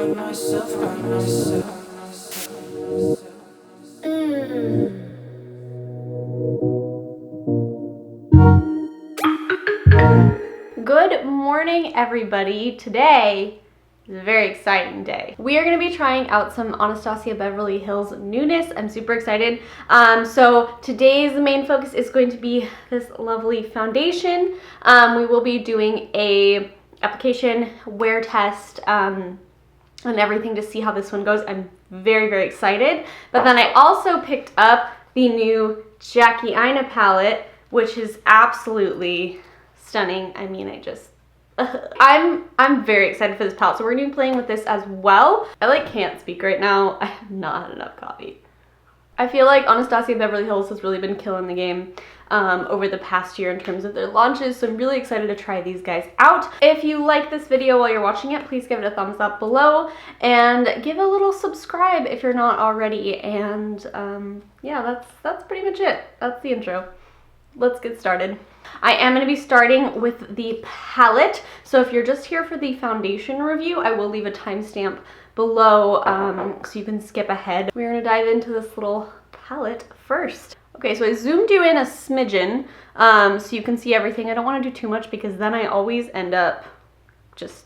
Good morning, everybody. Today is a very exciting day. We are going to be trying out some Anasazi Beverly Hills newness. I'm super excited. So today's main focus is going to be this lovely foundation. We will be doing a application wear test and everything to see how this one goes. I'm very, very excited. But then I also picked up the new Jackie Aina palette, which is absolutely stunning. I mean, I'm very excited for this palette. So we're gonna be playing with this as well. I can't speak right now. I have not had enough coffee. I feel like Anasazi Beverly Hills has really been killing the game over the past year in terms of their launches, so I'm really excited to try these guys out. If you like this video while you're watching it, please give it a thumbs up below and give a little subscribe if you're not already. And yeah, that's pretty much it. That's the intro. Let's get started. I am going to be starting with the palette, so if you're just here for the foundation review, I will leave a timestamp below so you can skip ahead. We're going to dive into this little palette first. Okay, so I zoomed you in a smidgen so you can see everything. I don't want to do too much because then I always end up just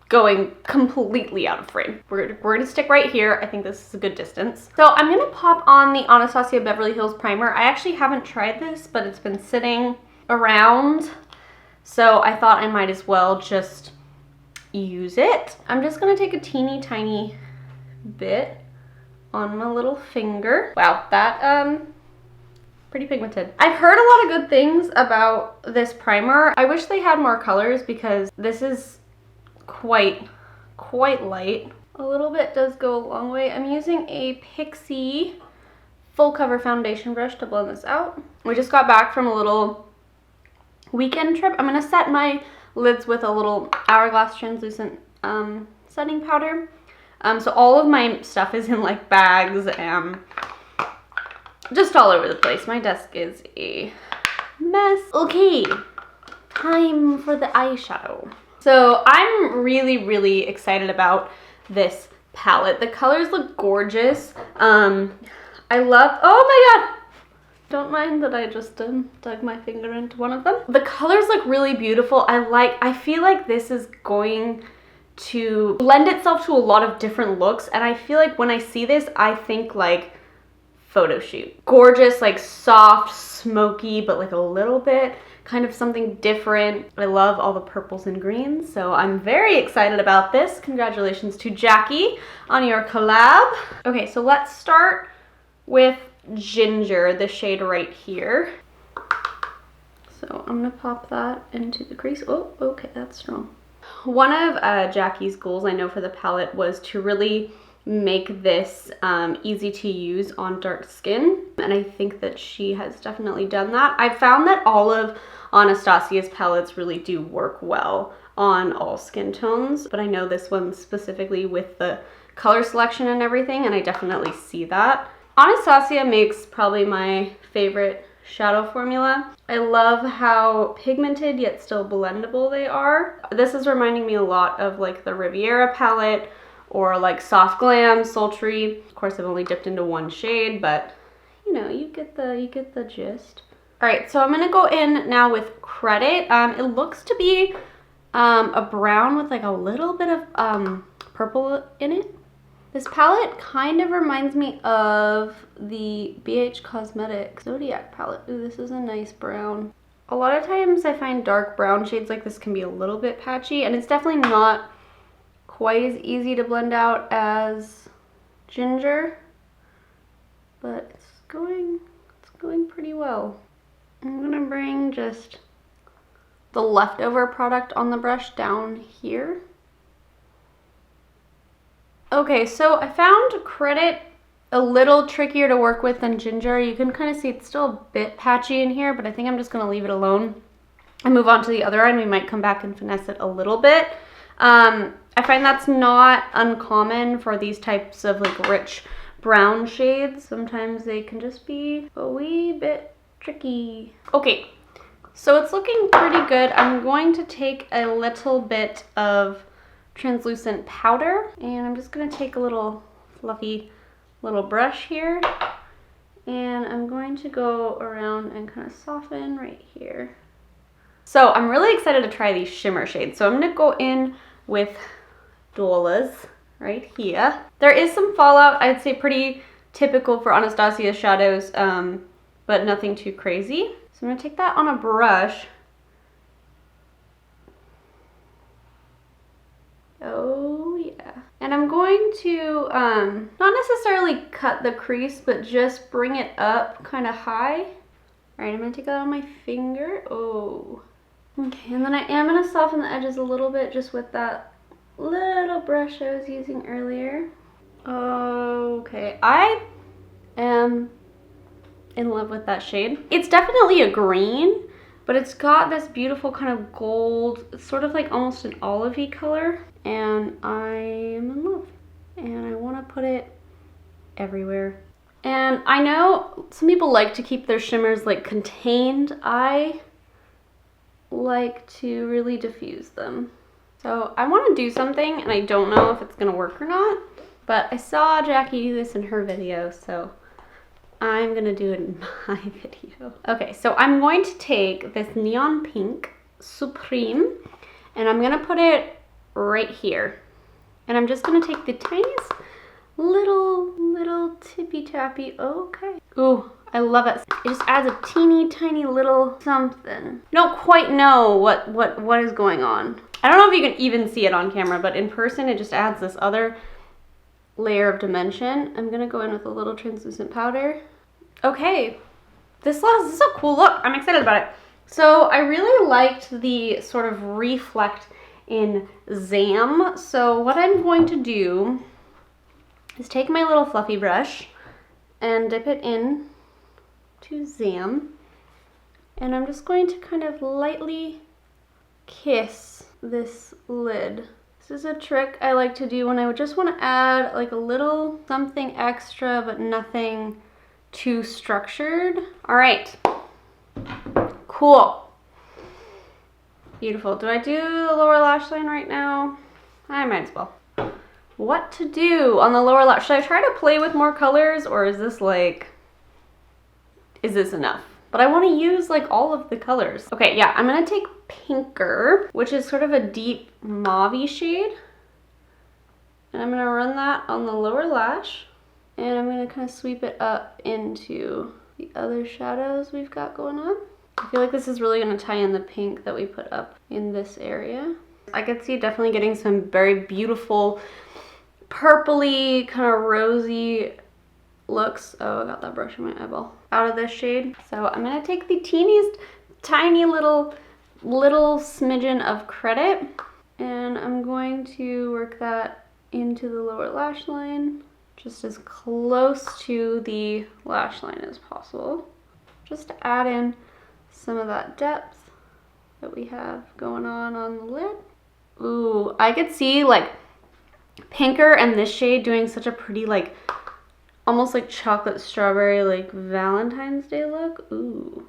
going completely out of frame. We're gonna stick right here. I think this is a good distance. So I'm gonna pop on the Anasazi Beverly Hills primer. I actually haven't tried this, but it's been sitting around, so I thought I might as well just use it. I'm just gonna take a teeny tiny bit on my little finger. Wow, that pretty pigmented. I've heard a lot of good things about this primer. I wish they had more colors because this is quite light. A little bit does go a long way. I'm using a Pixie full cover foundation brush to blend this out. We just got back from a little weekend trip. I'm gonna set my lids with a little Hourglass translucent setting powder. So all of my stuff is in like bags and just all over the place. My desk is a mess. Okay, time for the eyeshadow. So I'm really, really excited about this palette. The colors look gorgeous. I love, oh my god! Don't mind that I just dug my finger into one of them. The colors look really beautiful. I feel like this is going to lend itself to a lot of different looks. And I feel like when I see this, I think like photo shoot. Gorgeous, like soft, smoky, but like a little bit kind of something different. I love all the purples and greens, so I'm very excited about this. Congratulations to Jackie on your collab. Okay, so let's start with Ginger, the shade right here. So I'm gonna pop that into the crease. Oh, okay, that's strong. One of Jackie's goals, I know, for the palette was to really make this easy to use on dark skin, and I think that she has definitely done that. I found that all of Anastazia's palettes really do work well on all skin tones, but I know this one specifically with the color selection and everything, and I definitely see that. Anastasia makes probably my favorite shadow formula. I love how pigmented yet still blendable they are. This is reminding me a lot of like the Riviera palette or like Soft Glam, Sultry. Of course, I've only dipped into one shade, but you know, you get the gist. All right, so I'm gonna go in now with Credit. It looks to be a brown with like a little bit of purple in it. This palette kind of reminds me of the BH Cosmetics Zodiac palette. Ooh, this is a nice brown. A lot of times I find dark brown shades like this can be a little bit patchy, and it's definitely not quite as easy to blend out as Ginger, but it's going pretty well. I'm gonna bring just the leftover product on the brush down here. Okay, so I found Credit a little trickier to work with than Ginger. You can kind of see it's still a bit patchy in here, but I think I'm just gonna leave it alone and move on to the other end. We might come back and finesse it a little bit. I find that's not uncommon for these types of like rich brown shades. Sometimes they can just be a wee bit tricky. Okay, so it's looking pretty good. I'm going to take a little bit of translucent powder. And I'm just gonna take a little fluffy little brush here. And I'm going to go around and kind of soften right here. So I'm really excited to try these shimmer shades. So I'm gonna go in with Dola's right here. There is some fallout, I'd say pretty typical for Anastasia shadows, but nothing too crazy. So I'm gonna take that on a brush. Oh yeah. And I'm going to not necessarily cut the crease, but just bring it up kind of high. All right, I'm gonna take that on my finger. Oh. Okay, and then I am gonna soften the edges a little bit just with that little brush I was using earlier. Okay, I am in love with that shade. It's definitely a green, but it's got this beautiful kind of gold, it's sort of like almost an olivey color, and I am in love. And I want to put it everywhere. And I know some people like to keep their shimmers like contained. I like to really diffuse them. So I want to do something, and I don't know if it's gonna work or not, but I saw Jackie do this in her video, so I'm gonna do it in my video. Okay, so I'm going to take this neon pink Supreme, and I'm gonna put it right here. And I'm just gonna take the tiniest little tippy tappy. Okay. Ooh, I love it. It just adds a teeny tiny little something. Don't quite know what is going on. I don't know if you can even see it on camera, but in person it just adds this other layer of dimension. I'm gonna go in with a little translucent powder. Okay, this is a cool look. I'm excited about it. So I really liked the sort of reflect in Zam. So what I'm going to do is take my little fluffy brush and dip it in to Zam. And I'm just going to kind of lightly kiss this lid. This is a trick I like to do when I just want to add like a little something extra, but nothing too structured. All right, cool, beautiful. Do I do the lower lash line right now? I might as well. What to do on the lower lash? Should I try to play with more colors, or is this enough? But I want to use like all of the colors. Okay, yeah, I'm gonna take Pinker, which is sort of a deep mauve-y shade, and I'm gonna run that on the lower lash. And I'm gonna kind of sweep it up into the other shadows we've got going on. I feel like this is really gonna tie in the pink that we put up in this area. I could see definitely getting some very beautiful purpley, kind of rosy looks. Oh, I got that brush in my eyeball. Out of this shade. So I'm gonna take the teeniest, tiny little smidgen of Credit, and I'm going to work that into the lower lash line, just as close to the lash line as possible, just to add in some of that depth that we have going on the lid. Ooh, I could see like Pinker and this shade doing such a pretty like almost like chocolate strawberry like Valentine's Day look. Ooh,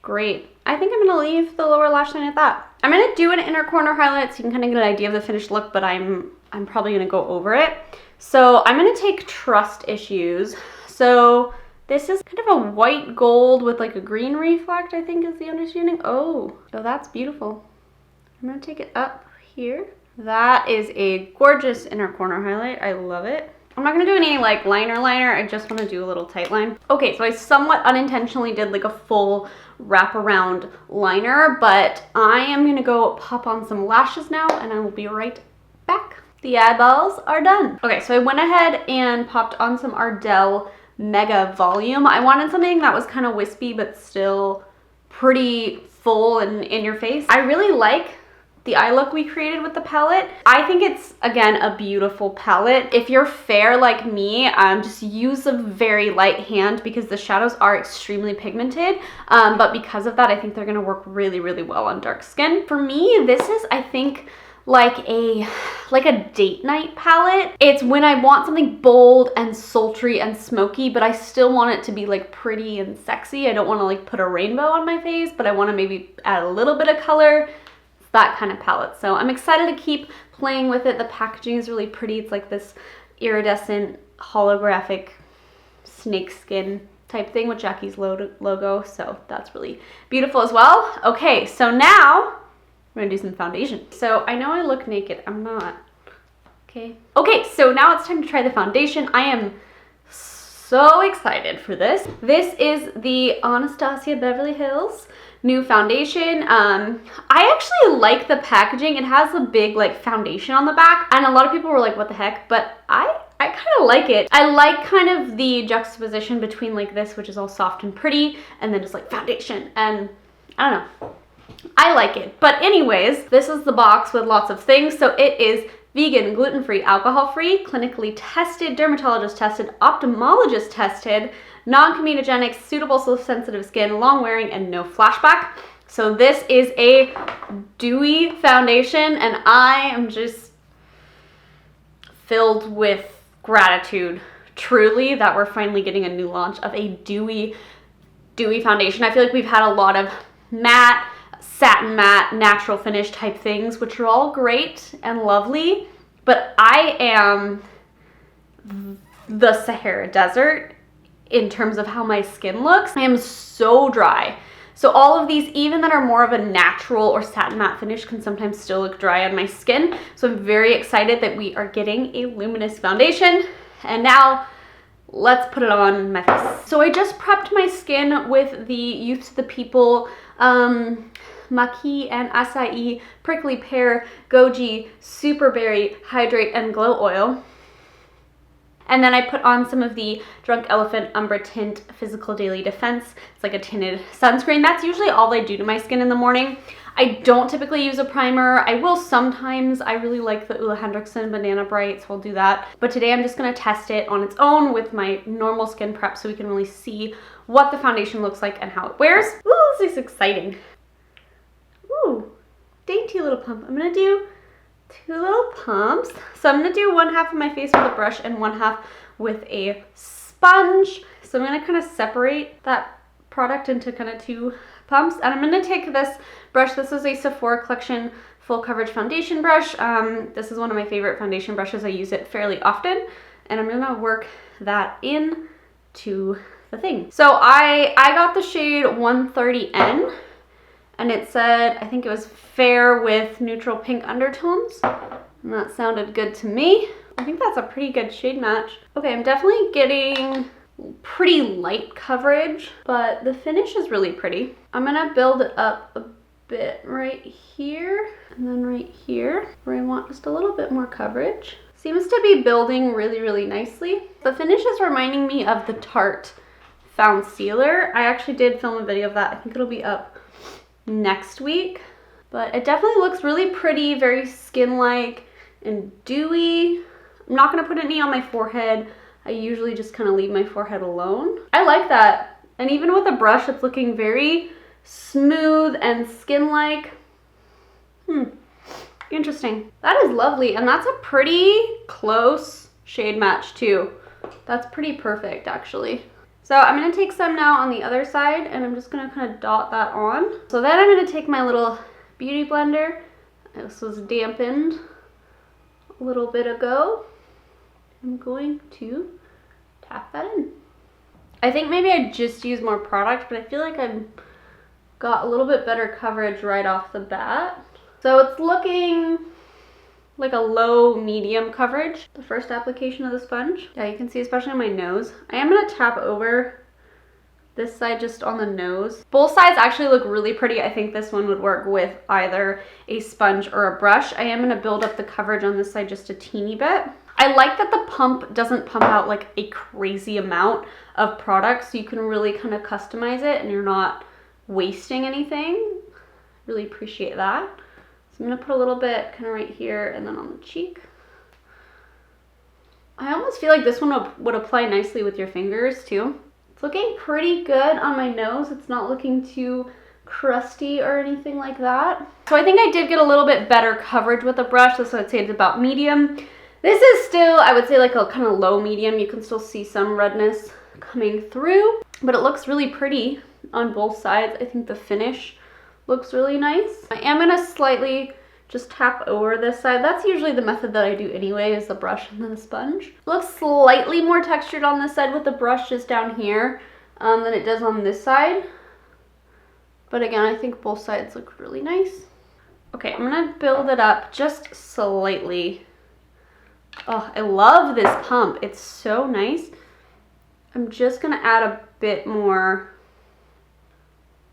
great. I think I'm gonna leave the lower lash line at that. I'm gonna do an inner corner highlight so you can kind of get an idea of the finished look, but I'm probably gonna go over it. So I'm gonna take Trust Issues. So this is kind of a white gold with like a green reflect, I think is the understanding. Oh, that's beautiful. I'm gonna take it up here. That is a gorgeous inner corner highlight. I love it. I'm not gonna do any like liner. I just wanna do a little tight line. Okay, so I somewhat unintentionally did like a full wraparound liner, but I am gonna go pop on some lashes now, and I will be right back. The eyeballs are done. Okay, so I went ahead and popped on some Ardell Mega Volume. I wanted something that was kind of wispy, but still pretty full and in your face. I really like the eye look we created with the palette. I think it's, again, a beautiful palette. If you're fair like me, just use a very light hand because the shadows are extremely pigmented. But because of that, I think they're gonna work really, really well on dark skin. For me, this is, I think, like a date night palette. It's when I want something bold and sultry and smoky, but I still want it to be like pretty and sexy. I don't want to like put a rainbow on my face, but I want to maybe add a little bit of color. that kind of palette. So I'm excited to keep playing with it. The packaging is really pretty. It's like this iridescent holographic snakeskin type thing with Jackie's logo. So that's really beautiful as well. Okay, so now we're gonna do some foundation. So I know I look naked. I'm not. Okay, so now it's time to try the foundation. I am so excited for this. This is the Anastasia Beverly Hills new foundation. I actually like the packaging. It has a big like foundation on the back, and a lot of people were like, what the heck? But I kind of like it. I like kind of the juxtaposition between like this, which is all soft and pretty, and then just like foundation, and I don't know. I like it. But anyways, this is the box with lots of things. So it is vegan, gluten-free, alcohol-free, clinically tested, dermatologist tested, ophthalmologist tested, non-comedogenic, suitable for sensitive skin, long-wearing, and no flashback. So this is a dewy foundation, and I am just filled with gratitude, truly, that we're finally getting a new launch of a dewy foundation. I feel like we've had a lot of matte, satin matte, natural finish type things, which are all great and lovely, but I am the Sahara Desert in terms of how my skin looks. I am so dry. So all of these, even that are more of a natural or satin matte finish, can sometimes still look dry on my skin. So I'm very excited that we are getting a luminous foundation. And now let's put it on my face. So I just prepped my skin with the Youth to the People Maki and Acai Prickly Pear Goji Super Berry Hydrate and Glow Oil. And then I put on some of the Drunk Elephant Umbra Tint Physical Daily Defense. It's like a tinted sunscreen. That's usually all I do to my skin in the morning. I don't typically use a primer. I will sometimes. I really like the Ulla Hendrickson Banana Bright, so I'll do that. But today I'm just gonna test it on its own with my normal skin prep so we can really see what the foundation looks like and how it wears. Ooh, this is exciting. Ooh, dainty little pump. I'm gonna do 2 little pumps. So I'm gonna do 1/2 of my face with a brush and 1/2 with a sponge. So I'm gonna kind of separate that product into kind of 2 pumps. And I'm gonna take this brush. This is a Sephora Collection Full Coverage Foundation brush. This is one of my favorite foundation brushes. I use it fairly often. And I'm gonna work that in to the thing. So I got the shade 130N. And it said, I think it was fair with neutral pink undertones. And that sounded good to me. I think that's a pretty good shade match. Okay, I'm definitely getting pretty light coverage, but the finish is really pretty. I'm gonna build it up a bit right here, and then right here, where I want just a little bit more coverage. Seems to be building really, really nicely. The finish is reminding me of the Tarte Found Sealer. I actually did film a video of that. I think it'll be up next week, but it definitely looks really pretty, very skin-like and dewy. I'm not going to put any on my forehead. I usually just kind of leave my forehead alone. I like that. And even with a brush, it's looking very smooth and skin-like. Interesting. That is lovely, and that's a pretty close shade match too. That's pretty perfect, actually. So I'm going to take some now on the other side, and I'm just going to kind of dot that on. So then I'm going to take my little beauty blender. This was dampened a little bit ago. I'm going to tap that in. I think maybe I just used more product, but I feel like I've got a little bit better coverage right off the bat. So it's looking like a low medium coverage, the first application of the sponge. Yeah, you can see especially on my nose. I am gonna tap over this side just on the nose. Both sides actually look really pretty. I think this one would work with either a sponge or a brush. I am gonna build up the coverage on this side just a teeny bit. I like that the pump doesn't pump out like a crazy amount of product, so you can really kind of customize it and you're not wasting anything. Really appreciate that. I'm gonna put a little bit kind of right here and then on the cheek. I almost feel like this one would apply nicely with your fingers too. It's looking pretty good on my nose. It's not looking too crusty or anything like that. So I think I did get a little bit better coverage with the brush. This I'd say it's about medium. This is still, I would say, like a kind of low medium. You can still see some redness coming through, but it looks really pretty on both sides. I think the finish looks really nice. I am gonna slightly just tap over this side. That's usually the method that I do anyway, is the brush and then a sponge. Looks slightly more textured on this side with the brush just down here than it does on this side. But again, I think both sides look really nice. Okay, I'm gonna build it up just slightly. Oh, I love this pump. It's so nice. I'm just gonna add a bit more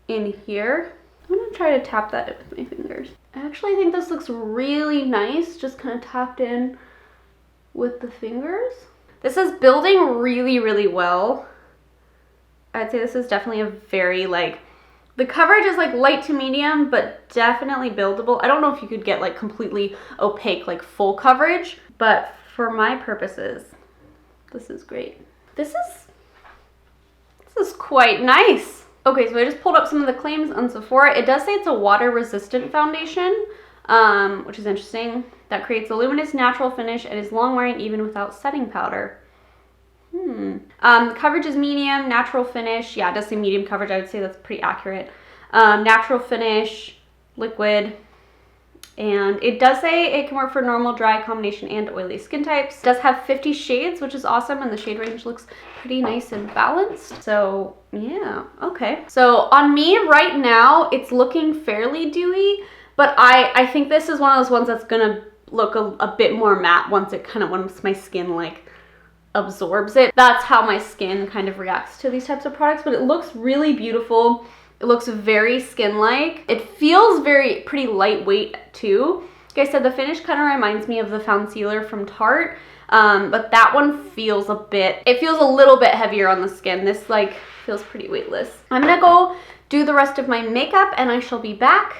in here. I'm gonna try to tap that in with my fingers. I actually think this looks really nice, just kind of tapped in with the fingers. This is building really, really well. I'd say this is definitely a very like, the coverage is like light to medium, but definitely buildable. I don't know if you could get like completely opaque, like full coverage, but for my purposes, this is great. This is quite nice. Okay, so I just pulled up some of the claims on Sephora. It does say it's a water-resistant foundation, which is interesting. That creates a luminous natural finish and is long-wearing even without setting powder. Coverage is medium, natural finish. Yeah, it does say medium coverage. I would say that's pretty accurate. Natural finish, liquid. And it does say it can work for normal, dry, combination, and oily skin types. It does have 50 shades, which is awesome, and the shade range looks pretty nice and balanced. So, yeah, okay. So, on me right now, it's looking fairly dewy, but I think this is one of those ones that's gonna look a bit more matte once my skin, like, absorbs it. That's how my skin kind of reacts to these types of products, but it looks really beautiful. It looks very skin-like. It feels pretty lightweight too. Like I said, the finish kind of reminds me of the Concealer from Tarte, but that one feels it feels a little bit heavier on the skin. This like feels pretty weightless. I'm gonna go do the rest of my makeup and I shall be back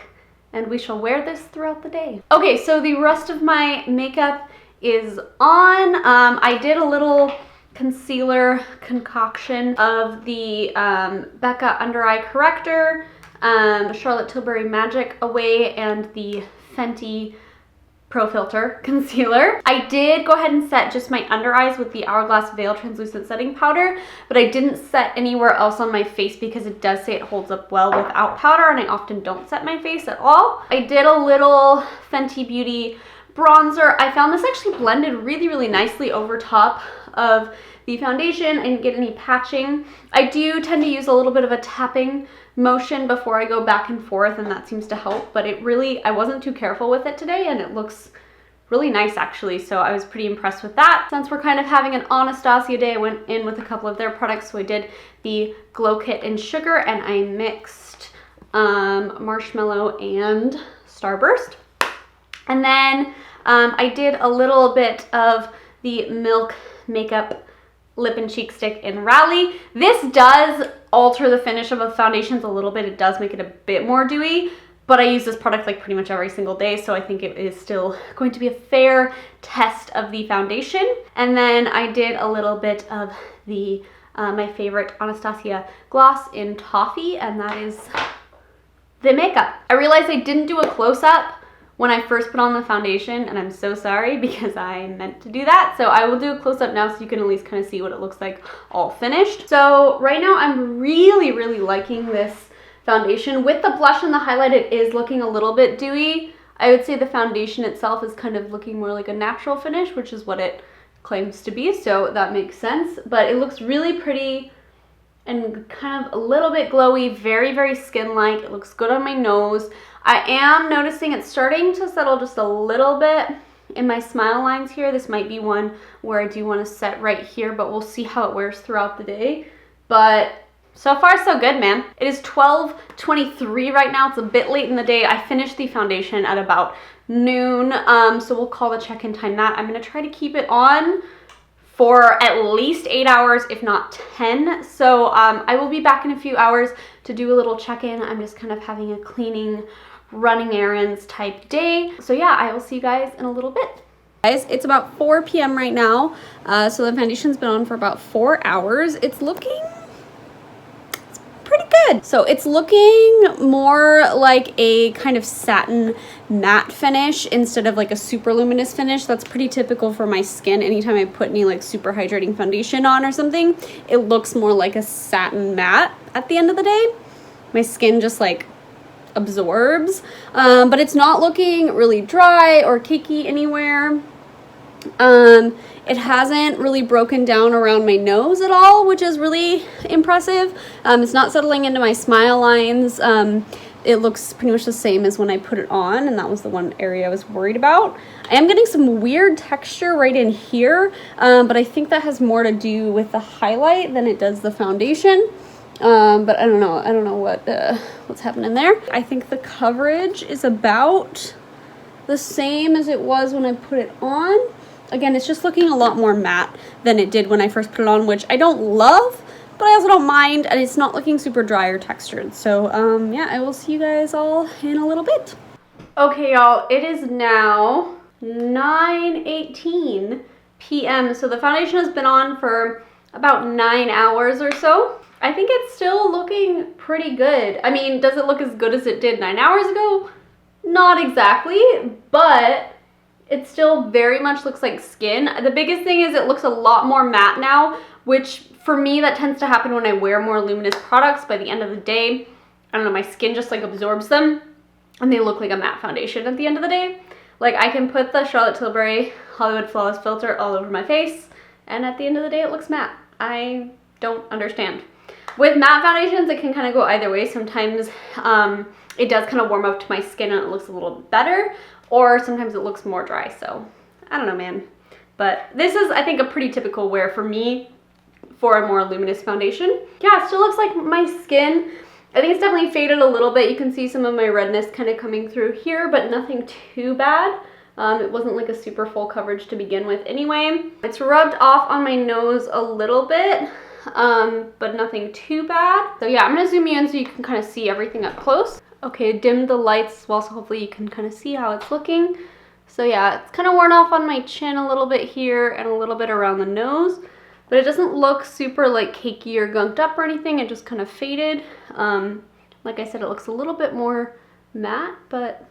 and we shall wear this throughout the day. Okay, so the rest of my makeup is on. I did a little concealer concoction of the Becca Under Eye Corrector, the Charlotte Tilbury Magic Away, and the Fenty Pro Filter Concealer. I did go ahead and set just my under eyes with the Hourglass Veil Translucent Setting Powder, but I didn't set anywhere else on my face because it does say it holds up well without powder, and I often don't set my face at all. I did a little Fenty Beauty bronzer. I found this actually blended really, really nicely over top of the foundation. I didn't get any patching. I do tend to use a little bit of a tapping motion before I go back and forth, and that seems to help, but I wasn't too careful with it today, and it looks really nice actually, so I was pretty impressed with that. Since we're kind of having an Anasazi day, I went in with a couple of their products, so I did the Glow Kit in Sugar, and I mixed Marshmallow and Starburst. And then I did a little bit of the Milk Makeup Lip and Cheek Stick in Rally. This does alter the finish of the foundations a little bit. It does make it a bit more dewy, but I use this product like pretty much every single day, so I think it is still going to be a fair test of the foundation. And then I did a little bit of the my favorite Anastasia gloss in Toffee, and that is the makeup. I realized I didn't do a close-up when I first put on the foundation, and I'm so sorry because I meant to do that. So I will do a close-up now so you can at least kind of see what it looks like all finished. So right now I'm really, really liking this foundation. With the blush and the highlight, it is looking a little bit dewy. I would say the foundation itself is kind of looking more like a natural finish, which is what it claims to be, so that makes sense. But it looks really pretty and kind of a little bit glowy, very, very skin-like. It looks good on my nose. I am noticing it's starting to settle just a little bit in my smile lines here. This might be one where I do want to set right here, but we'll see how it wears throughout the day. But so far, so good, man. It is 12:23 right now. It's a bit late in the day. I finished the foundation at about noon, so we'll call the check-in time that. I'm gonna try to keep it on for at least 8 hours, if not 10. So I will be back in a few hours to do a little check-in. I'm just kind of having a cleaning, running errands type day. So yeah, I will see you guys in a little bit. Guys, it's about 4 p.m. right now. So the foundation's been on for about 4 hours. It's looking pretty good. So it's looking more like a kind of satin matte finish instead of like a super luminous finish. That's pretty typical for my skin. Anytime I put any like super hydrating foundation on or something, it looks more like a satin matte at the end of the day. My skin just like absorbs, but it's not looking really dry or cakey anywhere. It hasn't really broken down around my nose at all, which is really impressive. It's not settling into my smile lines. It looks pretty much the same as when I put it on, and that was the one area I was worried about. I am getting some weird texture right in here, but I think that has more to do with the highlight than it does the foundation. But I don't know what's happening there. I think the coverage is about the same as it was when I put it on. Again, it's just looking a lot more matte than it did when I first put it on, which I don't love, but I also don't mind, and it's not looking super dry or textured. So, yeah, I will see you guys all in a little bit. Okay, y'all, it is now 9:18 p.m. So the foundation has been on for about 9 hours or so. I think it's still looking pretty good. I mean, does it look as good as it did 9 hours ago? Not exactly, but it still very much looks like skin. The biggest thing is it looks a lot more matte now, which for me, that tends to happen when I wear more luminous products. By the end of the day, I don't know, my skin just like absorbs them and they look like a matte foundation at the end of the day. Like I can put the Charlotte Tilbury Hollywood Flawless filter all over my face and at the end of the day it looks matte. I don't understand. With matte foundations, it can kind of go either way. Sometimes it does kind of warm up to my skin and it looks a little better, or sometimes it looks more dry. So I don't know, man. But this is, I think, a pretty typical wear for me for a more luminous foundation. Yeah, it still looks like my skin. I think it's definitely faded a little bit. You can see some of my redness kind of coming through here, but nothing too bad. It wasn't like a super full coverage to begin with anyway. It's rubbed off on my nose a little bit, but nothing too bad. So yeah, I'm gonna zoom you in so you can kind of see everything up close. Okay, dim the lights as well, so hopefully you can kind of see how it's looking. So yeah, it's kind of worn off on my chin a little bit here and a little bit around the nose, but it doesn't look super like cakey or gunked up or anything. It just kind of faded. Like I said, it looks a little bit more matte, but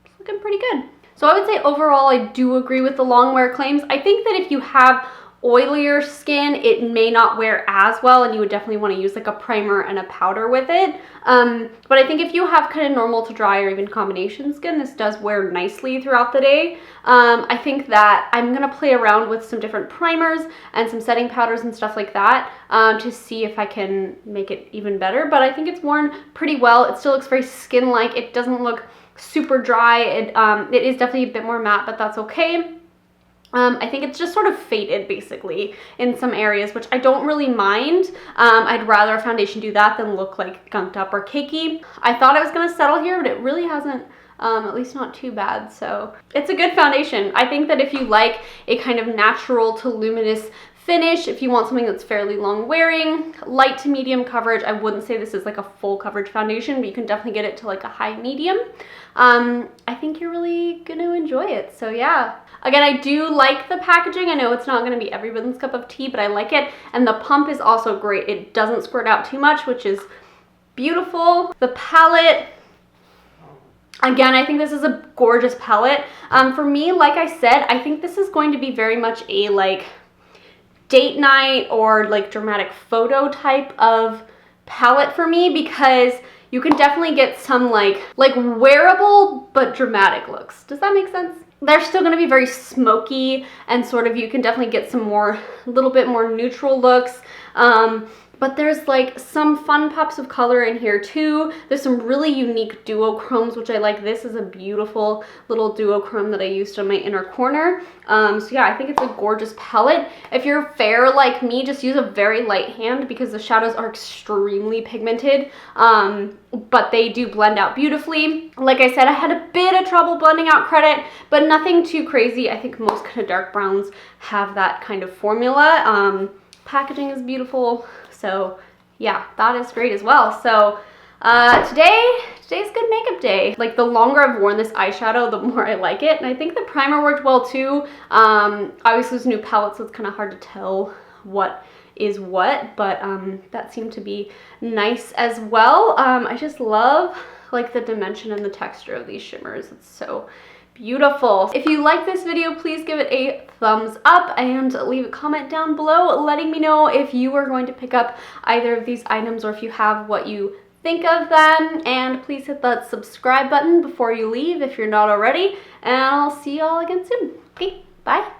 it's looking pretty good. So I would say overall, I do agree with the Longwear claims. I think that if you have oilier skin, it may not wear as well, and you would definitely want to use like a primer and a powder with it. But I think if you have kind of normal to dry or even combination skin, this does wear nicely throughout the day. I think that I'm gonna play around with some different primers and some setting powders and stuff like that to see if I can make it even better. But I think it's worn pretty well. It still looks very skin-like. It doesn't look super dry. It is definitely a bit more matte, but that's okay. I think it's just sort of faded basically in some areas, which I don't really mind. I'd rather a foundation do that than look like gunked up or cakey. I thought it was gonna settle here, but it really hasn't, at least not too bad. So it's a good foundation. I think that if you like a kind of natural to luminous finish, if you want something that's fairly long wearing, light to medium coverage, I wouldn't say this is like a full coverage foundation, but you can definitely get it to like a high medium. I think you're really gonna enjoy it. So yeah. Again, I do like the packaging. I know it's not gonna be everyone's cup of tea, but I like it. And the pump is also great. It doesn't squirt out too much, which is beautiful. The palette, again, I think this is a gorgeous palette. For me, like I said, I think this is going to be very much a like date night or like dramatic photo type of palette for me, because you can definitely get some like wearable but dramatic looks. Does that make sense? They're still going to be very smoky and sort of, you can definitely get some more, a little bit more neutral looks. But there's like some fun pops of color in here too. There's some really unique duochromes, which I like. This is a beautiful little duochrome that I used on my inner corner. So yeah, I think it's a gorgeous palette. If you're fair like me, just use a very light hand because the shadows are extremely pigmented. But they do blend out beautifully. Like I said, I had a bit of trouble blending out credit, but nothing too crazy. I think most kind of dark browns have that kind of formula. Packaging is beautiful. So yeah, that is great as well. So today's good makeup day. Like the longer I've worn this eyeshadow, the more I like it. And I think the primer worked well too. Obviously it's a new palette, so it's kind of hard to tell what is what, but that seemed to be nice as well. I just love like the dimension and the texture of these shimmers. It's so beautiful. If you like this video, please give it a thumbs up and leave a comment down below letting me know if you are going to pick up either of these items or if you have what you think of them, and please hit that subscribe button before you leave if you're not already, and I'll see you all again soon. Okay, bye.